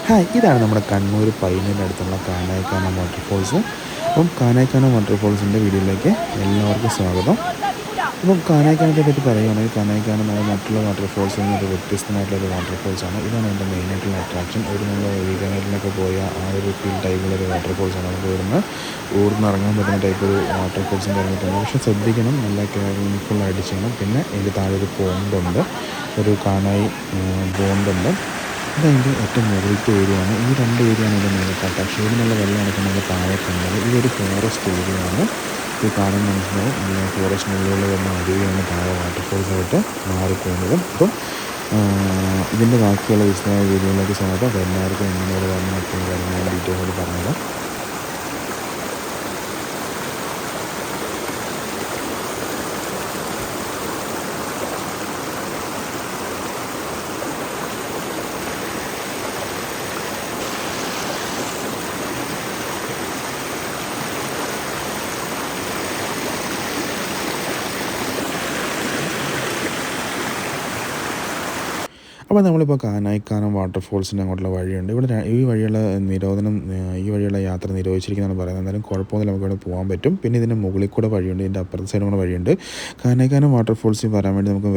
Hi, ഇതാണ് നമ്മുടെ കണ്ണൂർ പൈനൻ്റെ അടുത്തുള്ള കാനായിക്കാനം വാട്ടർഫോൾസ്. അപ്പം കാനായിക്കാനം വാട്ടർഫോൾസിൻ്റെ വീഡിയോയിലേക്ക് എല്ലാവർക്കും സ്വാഗതം. അപ്പം കാനായിക്കാനത്തെ പറ്റി പറയുകയാണെങ്കിൽ കാനായിക്കാനം നമ്മൾ മറ്റുള്ള വാട്ടർഫോൾസിൽ നിന്നൊരു വ്യത്യസ്തമായിട്ടുള്ളൊരു വാട്ടർഫോൾസാണ്. ഇതാണ് എൻ്റെ മെയിനായിട്ടുള്ള അട്രാക്ഷൻ. ഒരു നമ്മൾ വീഗാനറിലൊക്കെ പോയ ആ ഒരു ഫീൽ ടൈപ്പുള്ളൊരു വാട്ടർഫോൾസാണ്. നമുക്ക് ഊർന്നിറങ്ങാൻ പറ്റുന്ന ടൈപ്പ് ഒരു വാട്ടർഫോൾസിൻ്റെ ഇറങ്ങിയിട്ടുണ്ട്. പക്ഷേ ശ്രദ്ധിക്കണം, നല്ല കെയർഫുള്ളായിട്ട് ചെയ്യണം. പിന്നെ ഇതിൻ്റെ താഴെ ഒരു പോണ്ടുണ്ട്, ഒരു കാനായി പോണ്ടുണ്ട്. ഇതതിൻ്റെ ഏറ്റവും മുകളിലത്തെ ഏരിയയാണ്. ഈ രണ്ട് ഏരിയയാണ് ഇതിൻ്റെ മെയിനായിട്ട് അട്രാക്ഷൻ. ഇവിടെ നിന്നുള്ള വെള്ളമാണ് ഇപ്പോൾ നമ്മൾ താഴെ കണ്ടത്. ഇതൊരു ഫോറസ്റ്റ് ഏരിയയാണ്. ഇത് കാണാൻ മനസ്സിലാവും, നല്ല ഫോറസ്റ്റിനുള്ളിൽ വരുന്ന അരുവിയാണ് താഴെ വാട്ടർഫോൾസായിട്ട് മാറിപ്പോകുന്നത്. അപ്പം ഇതിൻ്റെ ബാക്കിയുള്ള വിശദമായ വീഡിയോയിലേക്ക് സ്വാഗതം. അപ്പോൾ എല്ലാവർക്കും എങ്ങനെയാണ് വന്ന് മറ്റൊരു കാര്യങ്ങൾ ഡീറ്റെയിൽസ് പറഞ്ഞത്. അപ്പോൾ നമ്മളിപ്പോൾ കാനായിക്കാനം വാട്ടർഫോൾസിൻ്റെ അങ്ങോട്ടുള്ള വഴിയുണ്ട്. ഇവിടെ ഈ വഴിയുള്ള യാത്ര നിരോധിച്ചിരിക്കുന്നതാണ് പറയുന്നത്. എന്തായാലും കുഴപ്പമൊന്നുമില്ല, നമുക്ക് ഇവിടെ പോകാൻ പറ്റും. പിന്നെ ഇതിൻ്റെ മുകളിൽ കൂടെ വഴിയുണ്ട്, ഇതിൻ്റെ അപ്പുറത്തെ സൈഡും കൂടെ വഴിയുണ്ട്. കാനായിക്കാനം വാട്ടർഫോൾസിൽ വരാൻ വേണ്ടി നമുക്ക്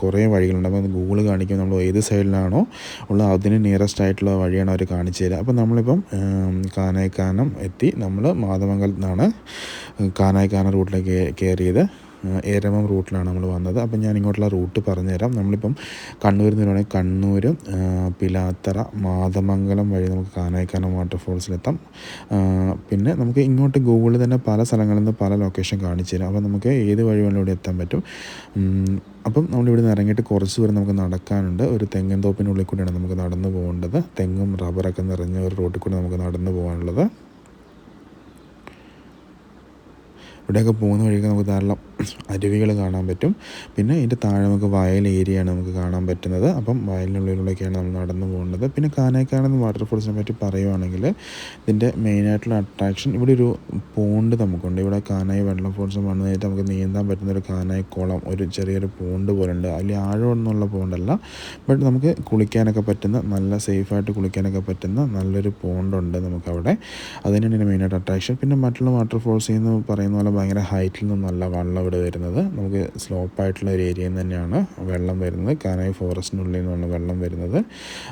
കുറേ വഴികളുണ്ട്. അപ്പോൾ ഗൂഗിൾ കാണിക്കും നമ്മൾ ഏത് സൈഡിലാണോ ഉള്ളത് അതിന് നിയറസ്റ്റ് ആയിട്ടുള്ള വഴിയാണ് അവർ കാണിച്ചു തരിക. അപ്പോൾ നമ്മളിപ്പം കാനായിക്കാനം എത്തി. നമ്മൾ മാതമംഗലത്ത് നിന്നാണ് കാനായിക്കാനം റൂട്ടിലേക്ക് കയറിയത്. ഏരമം റൂട്ടിലാണ് നമ്മൾ വന്നത്. അപ്പം ഞാൻ ഇങ്ങോട്ടുള്ള റൂട്ട് പറഞ്ഞുതരാം. നമ്മളിപ്പം കണ്ണൂരിൽ നിന്ന് വരുവാണെങ്കിൽ കണ്ണൂർ, പിലാത്തറ, മാതമംഗലം വഴി നമുക്ക് കാനായിക്കാനം വാട്ടർഫോൾസിലെത്താം. പിന്നെ നമുക്ക് ഇങ്ങോട്ട് ഗൂഗിളിൽ തന്നെ പല സ്ഥലങ്ങളിൽ നിന്ന് പല ലൊക്കേഷൻ കാണിച്ചു തരും. അപ്പം നമുക്ക് ഏത് വഴി വേണമെങ്കിലും ഇവിടെ എത്താൻ പറ്റും. അപ്പം നമ്മളിവിടെ നിന്ന് ഇറങ്ങിയിട്ട് കുറച്ച് ദൂരം നമുക്ക് നടക്കാനുണ്ട്. ഒരു തെങ്ങിൻ തോപ്പിനുള്ളിൽ കൂടിയാണ് നമുക്ക് നടന്നു പോകേണ്ടത്. തെങ്ങും റബ്ബറൊക്കെ നിറഞ്ഞ ഒരു റോഡിൽ കൂടി നമുക്ക് നടന്നു പോകാനുള്ളത്. ഇവിടെയൊക്കെ പോകുന്ന വഴിയൊക്കെ നമുക്ക് ധാരാളം അരുവികൾ കാണാൻ പറ്റും. പിന്നെ ഇതിൻ്റെ താഴെ നമുക്ക് വയൽ ഏരിയയാണ് നമുക്ക് കാണാൻ പറ്റുന്നത്. അപ്പം വയലിനുള്ളിലൂടെയൊക്കെയാണ് നമ്മൾ നടന്നു പോകേണ്ടത്. പിന്നെ കാനായിക്കാനം വാട്ടർഫോൾസിനെ പറ്റി പറയുവാണെങ്കിൽ ഇതിൻ്റെ മെയിനായിട്ടുള്ള അട്രാക്ഷൻ ഇവിടെ ഒരു പോണ്ട് നമുക്കുണ്ട്. ഇവിടെ കാനായി വെള്ളം ഫോൾസ് വന്നു കഴിഞ്ഞിട്ട് നമുക്ക് നീന്താൻ പറ്റുന്ന ഒരു കാനായി കുളം, ഒരു ചെറിയൊരു പോണ്ട് പോലെ ഉണ്ട്. അതിൽ ആഴമൊന്നുള്ള പോണ്ടല്ല, ബട്ട് നമുക്ക് കുളിക്കാനൊക്കെ പറ്റുന്ന, നല്ല സേഫായിട്ട് കുളിക്കാനൊക്കെ പറ്റുന്ന നല്ലൊരു പോണ്ടുണ്ട് നമുക്കവിടെ. അത് തന്നെയാണ് ഇതിൻ്റെ മെയിനായിട്ട് അട്രാക്ഷൻ. പിന്നെ മറ്റുള്ള വാട്ടർഫോൾസിൽ നിന്ന് പറയുന്ന പോലെ ഭയങ്കര ഹൈറ്റിൽ നിന്നല്ല വെള്ളം ഇവിടെ വരുന്നത്. നമുക്ക് സ്ലോപ്പായിട്ടുള്ള ഒരു ഏരിയയിൽ തന്നെയാണ് വെള്ളം വരുന്നത്. കാനായി ഫോറസ്റ്റിനുള്ളിൽ നിന്നാണ് വെള്ളം വരുന്നത്.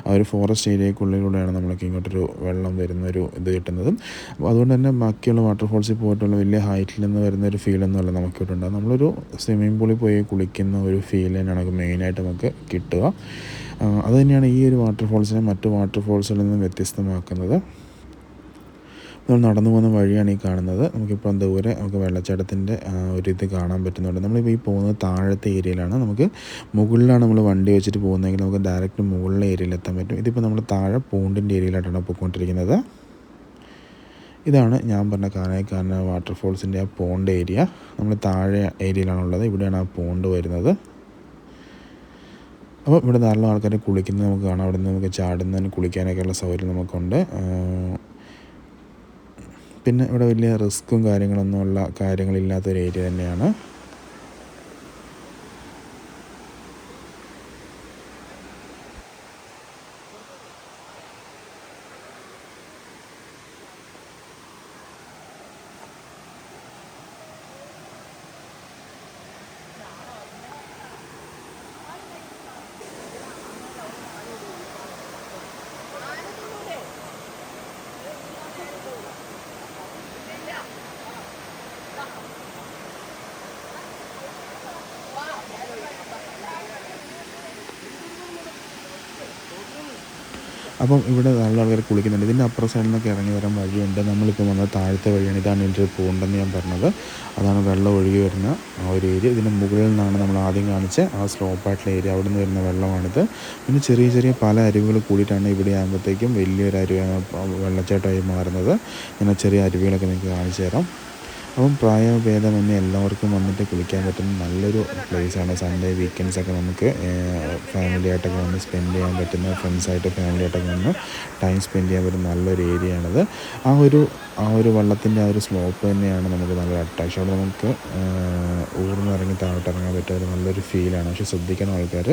ആ ഒരു ഫോറസ്റ്റ് ഏരിയക്കുള്ളിലൂടെയാണ് നമ്മൾക്ക് ഇങ്ങോട്ടൊരു വെള്ളം വരുന്നൊരു ഇത് കിട്ടുന്നത്. അപ്പോൾ അതുകൊണ്ട് തന്നെ ബാക്കിയുള്ള വാട്ടർഫോൾസിൽ പോയിട്ടുള്ള വലിയ ഹൈറ്റിൽ നിന്ന് വരുന്ന ഒരു ഫീലൊന്നുമല്ല നമുക്ക് കിട്ടുന്നുണ്ടാകും. നമ്മളൊരു സ്വിമ്മിംഗ് പൂളിൽ പോയി കുളിക്കുന്ന ഒരു ഫീൽ തന്നെയാണ് മെയിനായിട്ട് നമുക്ക് കിട്ടുക. അതുതന്നെയാണ് ഈ ഒരു വാട്ടർഫോൾസിനെ മറ്റു വാട്ടർഫോൾസുകളിൽ നിന്ന് വ്യത്യസ്തമാക്കുന്നത്. നമ്മൾ നടന്നു പോകുന്ന വഴിയാണ് ഈ കാണുന്നത്. നമുക്കിപ്പോൾ ദൂരെ നമുക്ക് വെള്ളച്ചാട്ടത്തിൻ്റെ ഒരിത് കാണാൻ പറ്റുന്നുണ്ട്. നമ്മളിപ്പോൾ ഈ പോകുന്നത് താഴത്തെ ഏരിയയിലാണ്. നമുക്ക് മുകളിലാണ് നമ്മൾ വണ്ടി വെച്ചിട്ട് പോകുന്നതെങ്കിൽ നമുക്ക് ഡയറക്റ്റ് മുകളിലെ ഏരിയയിൽ എത്താൻ പറ്റും. ഇതിപ്പോൾ നമ്മൾ താഴെ പൂണ്ടിൻ്റെ ഏരിയയിലായിട്ടാണ് പോയിക്കൊണ്ടിരിക്കുന്നത്. ഇതാണ് ഞാൻ പറഞ്ഞ കാനായിക്കാനം വാട്ടർഫോൾസിൻ്റെ ആ പോണ്ട് ഏരിയ. നമ്മൾ താഴെ ഏരിയയിലാണുള്ളത്. ഇവിടെയാണ് ആ പോണ്ട് വരുന്നത്. അപ്പോൾ ഇവിടെ ധാരാളം ആൾക്കാർ കുളിക്കുന്നത് നമുക്ക് കാണാം. അവിടെ നിന്ന് നമുക്ക് ചാടുന്നതിന് കുളിക്കാനൊക്കെയുള്ള സൗകര്യം നമുക്കുണ്ട്. പിന്നെ ഇവിടെ വലിയ റിസ്ക്കും കാര്യങ്ങളില്ലാത്തൊരു ഏരിയ തന്നെയാണ്. അപ്പം ഇവിടെ നല്ല ആൾക്കാർ കുളിക്കുന്നുണ്ട്. ഇതിൻ്റെ അപ്പുറ സൈഡിൽ നിന്നൊക്കെ ഇറങ്ങി വരാൻ വഴിയുണ്ട്. നമ്മളിപ്പോൾ വന്നത് താഴത്തെ വഴിയാണ്. ഇതാണ് എൻ്റെ പോണ്ടെന്ന് ഞാൻ പറഞ്ഞത്. അതാണ് വെള്ളം ഒഴുകി വരുന്ന ആ ഒരു ഏരിയ. ഇതിൻ്റെ മുകളിൽ നിന്നാണ് നമ്മൾ ആദ്യം കാണിച്ച ആ സ്ലോപ്പായിട്ടുള്ള ഏരിയ. അവിടെ നിന്ന് വരുന്ന വെള്ളമാണിത്. പിന്നെ ചെറിയ ചെറിയ പല അരുവികൾ കൂടിയിട്ടാണ് ഇവിടെ ആകുമ്പോഴത്തേക്കും വലിയൊരു അരുവി വെള്ളച്ചാട്ടമായി മാറുന്നത്. ഇങ്ങനെ ചെറിയ അരുവികളൊക്കെ നിങ്ങൾക്ക് കാണിച്ചു തരാം. അപ്പം പ്രായഭേദമന്യേ എല്ലാവർക്കും വന്നിട്ട് കുളിക്കാൻ പറ്റുന്ന നല്ലൊരു പ്ലേസാണ്. സൺഡേ വീക്കെൻഡ്സൊക്കെ നമുക്ക് ഫാമിലിയായിട്ടൊക്കെ വന്ന് സ്പെൻഡ് ചെയ്യാൻ പറ്റുന്ന, ഫ്രണ്ട്സായിട്ട് ഫാമിലിയായിട്ടൊക്കെ വന്ന് ടൈം സ്പെൻഡ് ചെയ്യാൻ പറ്റുന്ന നല്ലൊരു ഏരിയയാണിത്. ആ ഒരു വള്ളത്തിൻ്റെ ആ ഒരു സ്ലോപ്പ് തന്നെയാണ് നമുക്ക് നല്ലൊരു അട്രാക്ഷൻ. അവിടെ നമുക്ക് ഊർന്നിറങ്ങി താഴോട്ട് ഇറങ്ങാൻ പറ്റിയ ഒരു നല്ലൊരു ഫീലാണ്. പക്ഷേ ശ്രദ്ധിക്കണം, ആൾക്കാർ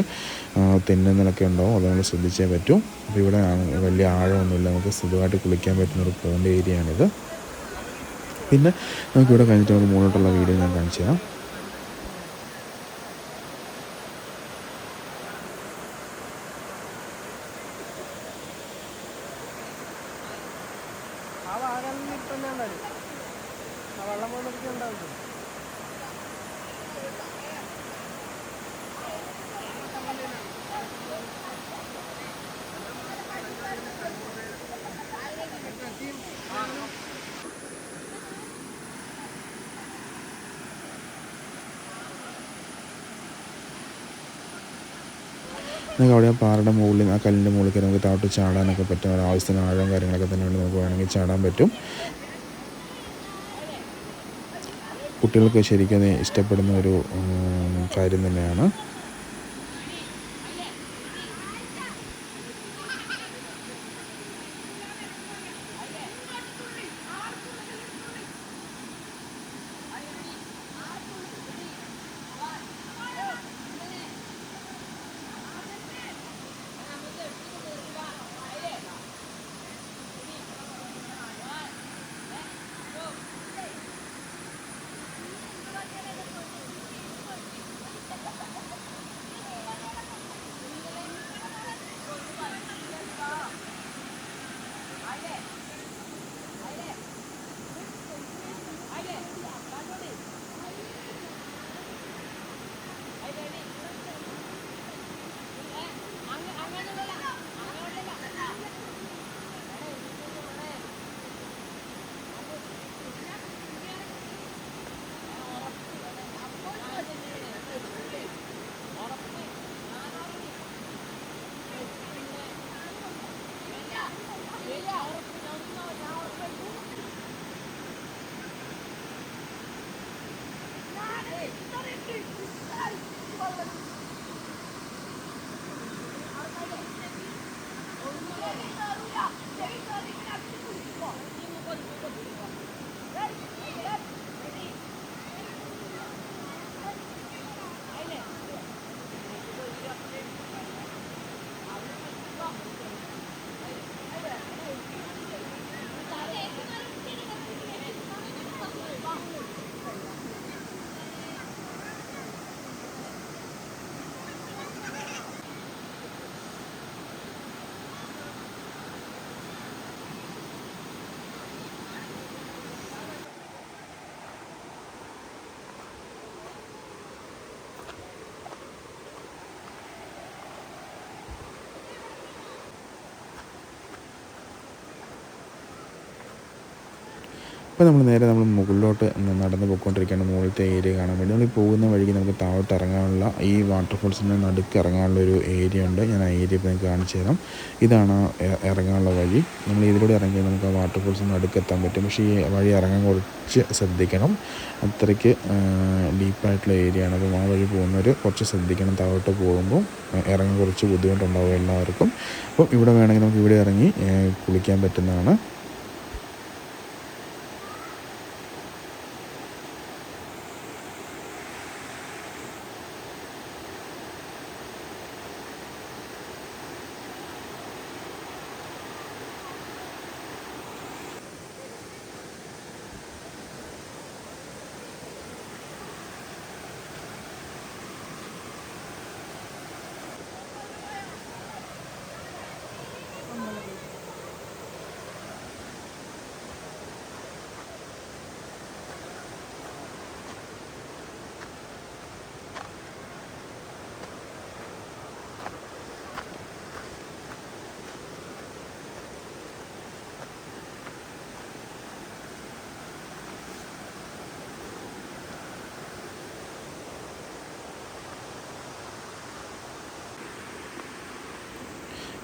തെന്നുന്നതൊക്കെ ഉണ്ടാവും, അത് നമ്മൾ ശ്രദ്ധിച്ചേ പറ്റും. അപ്പോൾ ഇവിടെ വലിയ ആഴമൊന്നുമില്ല, നമുക്ക് സുഖമായിട്ട് കുളിക്കാൻ പറ്റുന്നൊരു പോണ്ട് ഏരിയയാണിത്. പിന്നെ നമുക്കിവിടെ കഴിഞ്ഞിട്ട് നമുക്ക് മുകളിലോട്ടുള്ള വീഡിയോ ഞാൻ കാണിച്ചു തരാം. നമുക്ക് അവിടെ ആ പാറയുടെ മുകളിൽ, ആ കല്ലിൻ്റെ മുകളിൽ കയറി നമുക്ക് താഴോട്ട് ചാടാനൊക്കെ പറ്റും. ആവശ്യത്തിന് ആഴവും കാര്യങ്ങളൊക്കെ തന്നെ ഉണ്ട്, നമുക്ക് വേണമെങ്കിൽ ചാടാൻ പറ്റും. കുട്ടികൾക്ക് ശരിക്കും അത് ഇഷ്ടപ്പെടുന്ന ഒരു കാര്യം തന്നെയാണ്. ഇപ്പോൾ നമ്മൾ നേരെ മുകളിലോട്ട് നടന്ന് പോയിക്കൊണ്ടിരിക്കുകയാണ്, മുകളിലത്തെ ഏരിയ കാണാൻ വേണ്ടി. നമ്മൾ ഈ പോകുന്ന വഴിക്ക് നമുക്ക് താഴോട്ട് ഇറങ്ങാനുള്ള, ഈ വാട്ടർഫോൾസിൻ്റെ നടുക്ക് ഇറങ്ങാനുള്ള ഒരു ഏരിയ ഉണ്ട്. ഞാൻ ആ ഏരിയ ഇപ്പോൾ നിങ്ങൾക്ക് കാണിച്ചു തരാം. ഇതാണ് ഇറങ്ങാനുള്ള വഴി. നമ്മൾ ഇതിലൂടെ ഇറങ്ങി നമുക്ക് ആ വാട്ടർഫോൾസിൻ്റെ നടുക്ക് എത്താൻ പറ്റും. പക്ഷേ ഈ വഴി ഇറങ്ങാൻ കുറച്ച് ശ്രദ്ധിക്കണം, അത്രയ്ക്ക് ഡീപ്പായിട്ടുള്ള ഏരിയ ആണ്. അപ്പോൾ ആ വഴി പോകുന്നവർ കുറച്ച് ശ്രദ്ധിക്കണം. താഴോട്ട് പോകുമ്പോൾ ഇറങ്ങാൻ കുറച്ച് ബുദ്ധിമുട്ടുണ്ടാവും എല്ലാവർക്കും. അപ്പോൾ ഇവിടെ വേണമെങ്കിൽ നമുക്ക് ഇവിടെ ഇറങ്ങി കുളിക്കാൻ പറ്റുന്നതാണ്.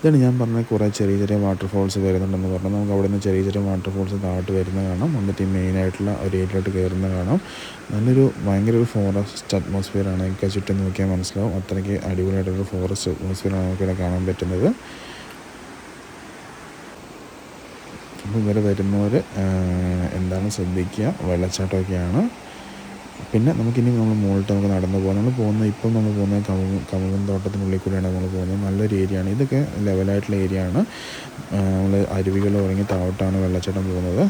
ഇതാണ് ഞാൻ പറഞ്ഞ കുറേ ചെറിയ ചെറിയ വാട്ടർഫോൾസ് വരുന്നുണ്ടെന്ന് പറഞ്ഞു. നമുക്ക് അവിടെ നിന്ന് ചെറിയ ചെറിയ വാട്ടർഫോൾസ് താഴോട്ട് വരുന്നത് കാണാം. എന്നിട്ട് ഈ മെയിനായിട്ടുള്ള ഒരു ഏരിയയിലോട്ട് കയറുന്നത് കാണാം. ഭയങ്കര ഒരു ഫോറസ്റ്റ് അറ്റ്മോസ്ഫിയറാണ്. എനിക്ക് ചുറ്റും നോക്കിയാൽ മനസ്സിലാവും. അത്രയ്ക്ക് അടിപൊളിയായിട്ടൊരു ഫോറസ്റ്റ് അറ്റ്മോസ്ഫിയറാണ് നമുക്കിവിടെ കാണാൻ പറ്റുന്നത്. അപ്പോൾ ഇവിടെ വരുന്നവർ എന്താണ് ശ്രദ്ധിക്കുക, വെള്ളച്ചാട്ടമൊക്കെയാണ്. പിന്നെ നമുക്കിനി മുകളിലോട്ട് നമുക്ക് നടന്നു പോകാം. നമ്മൾ പോകുന്നത് കമുകൻ തോട്ടത്തിനുള്ളിൽ കൂടെയാണ് നമ്മൾ പോകുന്നത്. നല്ലൊരു ഏരിയയാണ്. ഇതൊക്കെ ലെവലായിട്ടുള്ള ഏരിയ ആണ്. നമ്മൾ അരുവികൾ ഇറങ്ങി താഴോട്ടാണ് വെള്ളച്ചാട്ടം പോകുന്നത്.